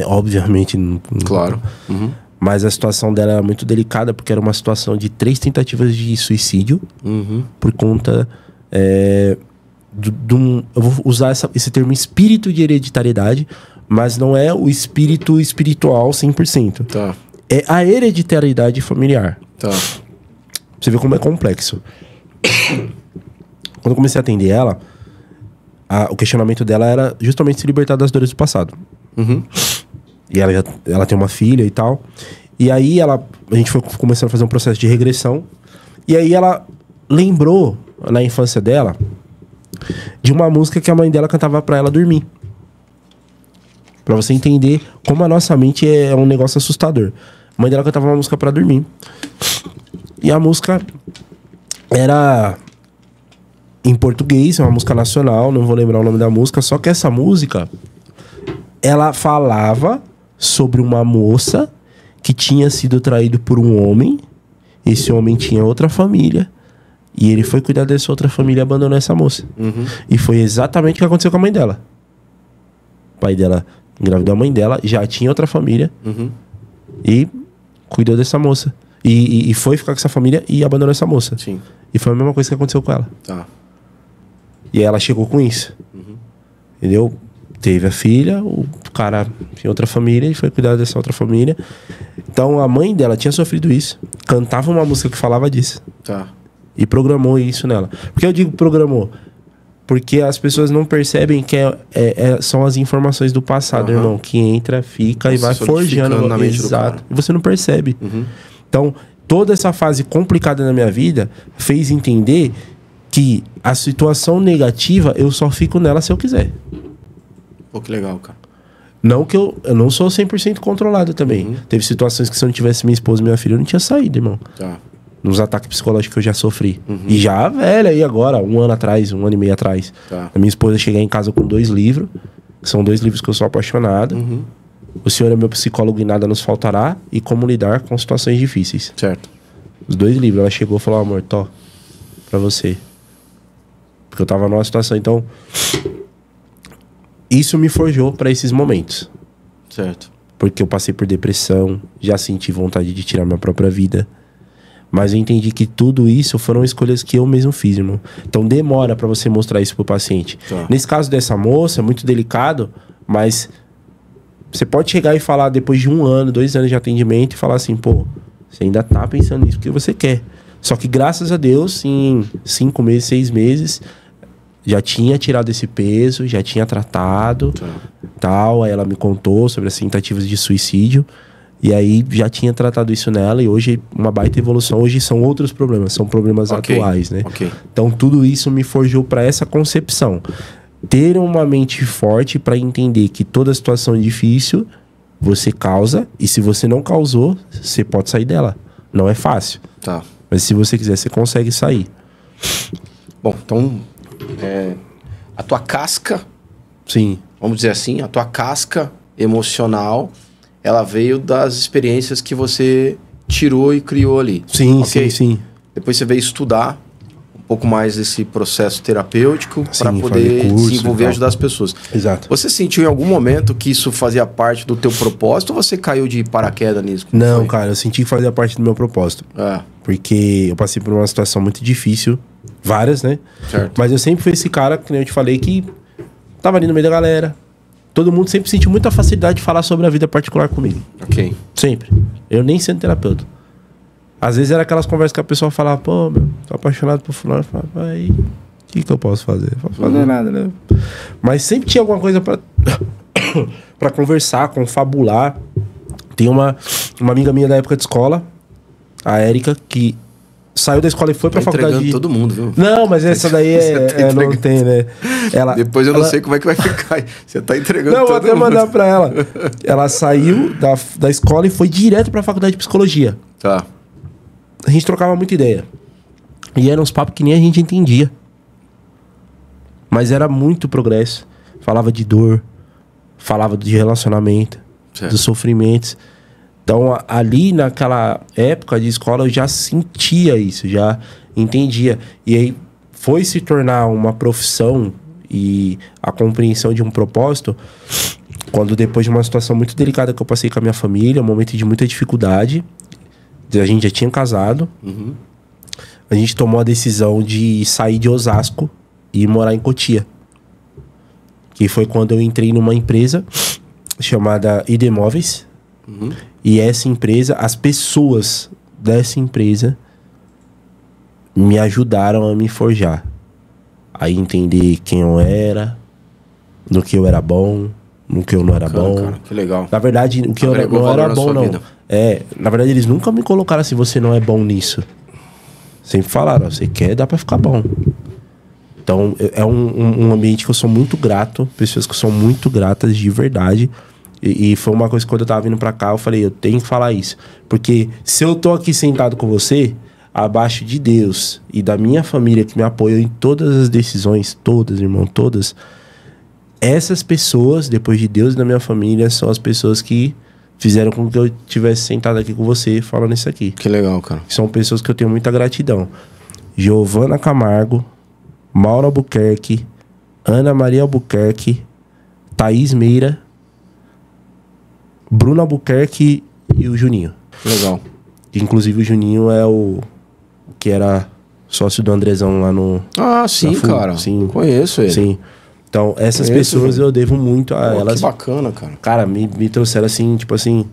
A: obviamente...
B: Claro.
A: Mas a situação dela era muito delicada, porque era uma situação de 3 tentativas de suicídio. Por conta... eu vou usar esse termo espírito de hereditariedade, mas não é o espírito espiritual 100%.
B: Tá.
A: É a hereditariedade familiar.
B: Tá.
A: Você vê como é complexo. Quando eu comecei a atender ela, o questionamento dela era justamente se libertar das dores do passado. E ela tem uma filha e tal. E aí a gente foi começando a fazer um processo de regressão. E aí ela lembrou, na infância dela, de uma música que a mãe dela cantava pra ela dormir. Pra você entender como a nossa mente é um negócio assustador. A mãe dela cantava uma música pra dormir. E a música era em português, é uma música nacional, não vou lembrar o nome da música. Só que essa música, ela falava sobre uma moça que tinha sido traído por um homem. Esse homem tinha outra família. E ele foi cuidar dessa outra família e abandonou essa moça. E foi exatamente o que aconteceu com a mãe dela. pai dela engravidou a mãe dela, já tinha outra família e cuidou dessa moça. E foi ficar com essa família e abandonou essa moça.
B: Sim.
A: E foi a mesma coisa que aconteceu com ela.
B: Tá.
A: E aí ela chegou com isso. Entendeu? Teve a filha, o cara tinha outra família e foi cuidar dessa outra família. Então a mãe dela tinha sofrido isso. Cantava uma música que falava disso.
B: Tá.
A: E programou isso nela. Por que eu digo programou? Porque as pessoas não percebem que são as informações do passado, irmão. Que entra, fica e vai forjando
B: na mente do cara.
A: Exato. E você não percebe. Então, toda essa fase complicada na minha vida fez entender que a situação negativa eu só fico nela se eu quiser.
B: Pô, que legal, cara.
A: Não que eu não sou 100% controlado também. Teve situações que se eu não tivesse minha esposa e minha filha, eu não tinha saído, irmão.
B: Tá.
A: Nos ataques psicológicos que eu já sofri. E já velha aí agora, 1 ano atrás, 1 ano e meio atrás.
B: Tá.
A: A minha esposa chegar em casa com 2 livros. São 2 livros que eu sou apaixonado. O Senhor é meu psicólogo e nada nos faltará. E como lidar com situações difíceis.
B: Certo.
A: Os 2 livros. Ela chegou e falou, amor, tô pra você. Porque eu tava numa situação. Então, isso me forjou pra esses momentos.
B: Certo.
A: Porque eu passei por depressão. Já senti vontade de tirar minha própria vida. Mas eu entendi que tudo isso foram escolhas que eu mesmo fiz, irmão. Então demora pra você mostrar isso pro paciente.
B: Tá.
A: Nesse caso dessa moça, é muito delicado, mas você pode chegar e falar depois de 1 ano, 2 anos de atendimento e falar assim, pô, você ainda tá pensando nisso porque você quer. Só que graças a Deus, em 5 meses, 6 meses, já tinha tirado esse peso, já tinha tratado, tal. Aí ela me contou sobre as tentativas de suicídio. E aí já tinha tratado isso nela e hoje uma baita evolução. Hoje são outros problemas, são problemas atuais, né? Então tudo isso me forjou para essa concepção. Ter uma mente forte para entender que toda situação é difícil você causa e se você não causou, você pode sair dela. Não é fácil.
B: Tá.
A: Mas se você quiser, você consegue sair.
B: Bom, então a tua casca,
A: Sim.
B: vamos dizer assim, a tua casca emocional, ela veio das experiências que você tirou e criou ali.
A: Sim, sim.
B: Depois você veio estudar um pouco mais esse processo terapêutico para
A: Sim,
B: poder
A: fazer curso,
B: desenvolver e ajudar as pessoas.
A: Exato.
B: Você sentiu em algum momento que isso fazia parte do teu propósito ou você caiu de paraquedas nisso? Como
A: Não,
B: foi?
A: cara, eu senti que fazia parte do meu propósito. Porque eu passei por uma situação muito difícil. Várias, né?
B: Certo.
A: Mas eu sempre fui esse cara, que nem eu te falei, que tava ali no meio da galera. Todo mundo sempre sentiu muita facilidade de falar sobre a vida particular comigo.
B: Ok.
A: Sempre. Eu nem sendo terapeuta. Às vezes era aquelas conversas que a pessoa falava, pô, meu, tô apaixonado por fulano. Eu falava, aí, o que eu posso fazer? Não posso fazer nada, né? Mas sempre tinha alguma coisa pra, pra conversar, confabular. Tem uma amiga minha da época de escola, a Érica, que saiu da escola e foi pra faculdade de...
B: todo mundo, viu?
A: Não, mas essa daí não tem, né?
B: Depois eu não sei como é que vai ficar. Você tá entregando
A: todo mundo. Não, vou até mandar pra ela. Ela saiu da escola e foi direto pra faculdade de psicologia.
B: Tá.
A: A gente trocava muita ideia. E eram uns papos que nem a gente entendia. Mas era muito progresso. Falava de dor. Falava de relacionamento.
B: Certo.
A: Dos sofrimentos. Então, ali naquela época de escola, eu já sentia isso, já entendia. E aí foi se tornar uma profissão e a compreensão de um propósito quando depois de uma situação muito delicada que eu passei com a minha família, um momento de muita dificuldade, a gente já tinha casado, a gente tomou a decisão de sair de Osasco e morar em Cotia. Que foi quando eu entrei numa empresa chamada Idemóveis. E essa empresa, as pessoas dessa empresa me ajudaram a me forjar. A entender quem eu era, no que eu era bom, no que eu não era bom.
B: Cara, que legal.
A: Na verdade, o que eu não era bom, não. Na verdade, eles nunca me colocaram assim, você não é bom nisso. Sempre falaram, você quer, dá pra ficar bom. Então, é um ambiente que eu sou muito grato, pessoas que são muito gratas de verdade. E foi uma coisa que quando eu tava vindo pra cá, eu falei, eu tenho que falar isso. Porque se eu tô aqui sentado com você, abaixo de Deus e da minha família que me apoiou em todas as decisões, todas, irmão, todas, essas pessoas, depois de Deus e da minha família, são as pessoas que fizeram com que eu tivesse sentado aqui com você falando isso aqui.
B: Que legal, cara.
A: São pessoas que eu tenho muita gratidão. Giovana Camargo, Mauro Albuquerque, Ana Maria Albuquerque, Thaís Meira, Bruno Albuquerque e o Juninho.
B: Legal.
A: Inclusive o Juninho é o que era sócio do Andrezão lá no...
B: Ah, sim, cara.
A: Sim.
B: Conheço ele.
A: Sim. Então, essas pessoas eu devo muito a elas.
B: Que bacana, cara.
A: Cara, me trouxeram assim, tipo assim...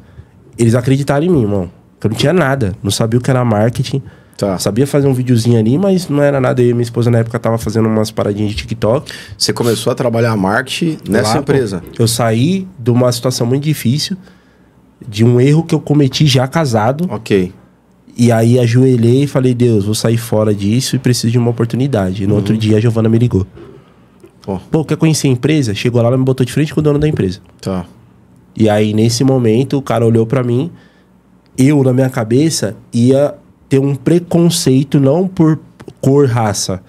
A: Eles acreditaram em mim, irmão. Eu não tinha nada. Não sabia o que era marketing.
B: Tá.
A: Sabia fazer um videozinho ali, mas não era nada. Eu e minha esposa na época tava fazendo umas paradinhas de TikTok.
B: Você começou a trabalhar marketing nessa
A: Lá,
B: empresa?
A: Pô, eu saí de uma situação muito difícil, de um erro que eu cometi já casado.
B: Ok.
A: E aí ajoelhei e falei, Deus, vou sair fora disso e preciso de uma oportunidade. E no outro dia a Giovana me ligou. Pô, quer conhecer a empresa? Chegou lá, ela me botou de frente com o dono da empresa.
B: Tá.
A: E aí, nesse momento, o cara olhou pra mim. Eu, na minha cabeça, ia ter um preconceito, não por cor, raça.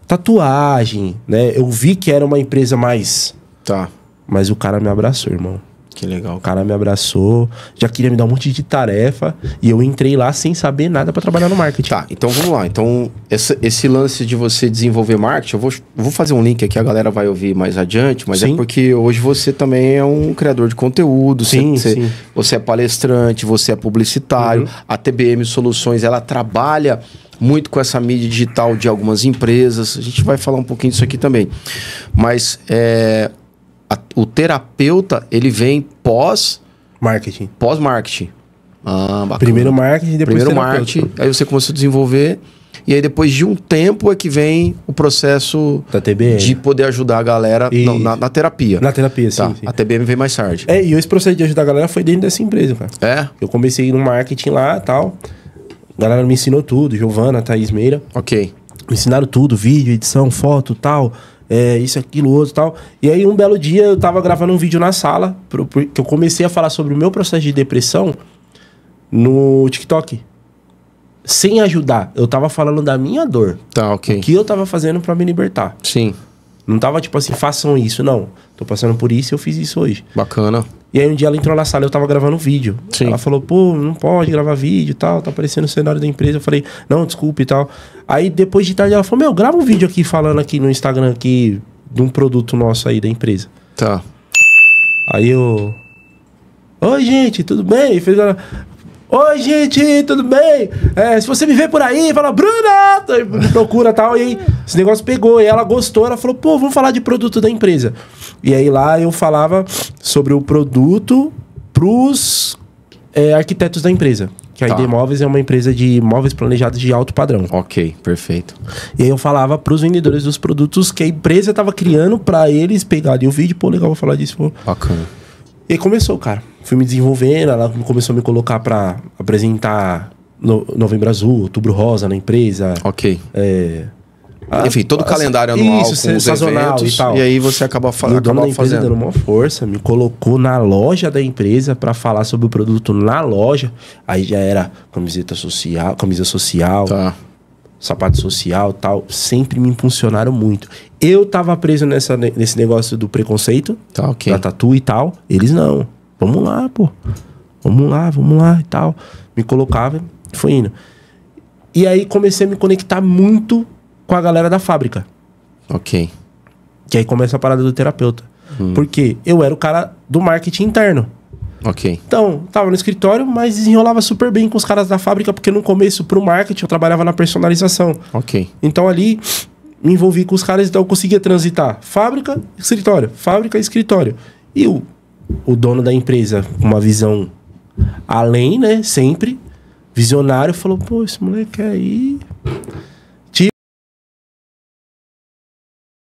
A: Tatuagem, né? Eu vi que era uma empresa mais...
B: Tá.
A: Mas o cara me abraçou, irmão.
B: Que legal.
A: O cara me abraçou, já queria me dar um monte de tarefa. E eu entrei lá sem saber nada pra trabalhar no marketing.
B: Tá, então vamos lá. Então, esse lance de você desenvolver marketing, eu vou fazer um link aqui, a galera vai ouvir mais adiante, mas
A: Sim.
B: é porque hoje você também é um criador de conteúdo,
A: Sim, sim.
B: você é palestrante, você é publicitário, a TBM Soluções, ela trabalha muito com essa mídia digital de algumas empresas. A gente vai falar um pouquinho disso aqui também. Mas o terapeuta, ele vem
A: Marketing.
B: pós-marketing. Ah, bacana.
A: Primeiro marketing, depois
B: Primeiro
A: terapeuta.
B: marketing, aí você começou a desenvolver. E aí depois de um tempo é que vem o processo
A: Da TBM.
B: de poder ajudar a galera na terapia.
A: Na terapia, sim,
B: Tá,
A: sim.
B: a TBM vem mais tarde.
A: E esse processo de ajudar a galera foi dentro dessa empresa, cara.
B: É?
A: Eu comecei no marketing lá e tal. A galera me ensinou tudo. Giovana, Thaís Meira.
B: Ok.
A: Me ensinaram tudo. Vídeo, edição, foto, tal. Isso, aquilo, outro, tal. E aí, um belo dia, eu tava gravando um vídeo na sala. Que eu comecei a falar sobre o meu processo de depressão no TikTok. Sem ajudar. Eu tava falando da minha dor.
B: Tá, ok.
A: O que eu tava fazendo pra me libertar.
B: Sim.
A: Não tava tipo assim, façam isso. Não. Tô passando por isso e eu fiz isso hoje.
B: Bacana.
A: E aí um dia ela entrou na sala e eu tava gravando um vídeo.
B: Sim.
A: Ela falou, pô, não pode gravar vídeo e tal, tá aparecendo o cenário da empresa. Eu falei, não, desculpa e tal. Aí depois de tarde ela falou, meu, grava um vídeo aqui falando aqui no Instagram aqui de um produto nosso aí da empresa.
B: Tá.
A: Aí eu... Oi, gente, tudo bem? E fez ela... Oi, gente, tudo bem? Se você me vê por aí, fala, Bruna! Me procura e tal. E aí, esse negócio pegou. E ela gostou. Ela falou, pô, vamos falar de produto da empresa. E aí lá eu falava sobre o produto pros arquitetos da empresa. Que a ID Móveis é uma empresa de móveis planejados de alto padrão.
B: Ok, perfeito.
A: E aí eu falava pros vendedores dos produtos que a empresa tava criando pra eles pegarem o vídeo. Pô, legal, vou falar disso. Pô.
B: Bacana.
A: E aí começou, cara. Fui me desenvolvendo, ela começou a me colocar pra apresentar Novembro Azul, Outubro Rosa na empresa.
B: Ok. Enfim, todo o calendário anual com os
A: sazonal
B: eventos,
A: e tal.
B: E aí você acaba
A: E o dono da empresa
B: fazendo.
A: dando uma força, me colocou na loja da empresa pra falar sobre o produto na loja. Aí já era camisa social,
B: Tá.
A: sapato social, tal. Sempre me impulsionaram muito. Eu tava preso nesse negócio do preconceito,
B: Tá, ok.
A: da tatu e tal. Eles não. Vamos lá, pô. Vamos lá e tal. Me colocava e foi indo. E aí comecei a me conectar muito com a galera da fábrica.
B: Ok.
A: Que aí começa a parada do terapeuta. Porque eu era o cara do marketing interno.
B: Ok.
A: Então, tava no escritório, mas desenrolava super bem com os caras da fábrica, porque no começo, pro marketing, eu trabalhava na personalização.
B: Ok.
A: Então ali, me envolvi com os caras, então eu conseguia transitar fábrica, escritório. E o dono da empresa, com uma visão além, né, sempre, visionário, falou, pô, esse moleque aí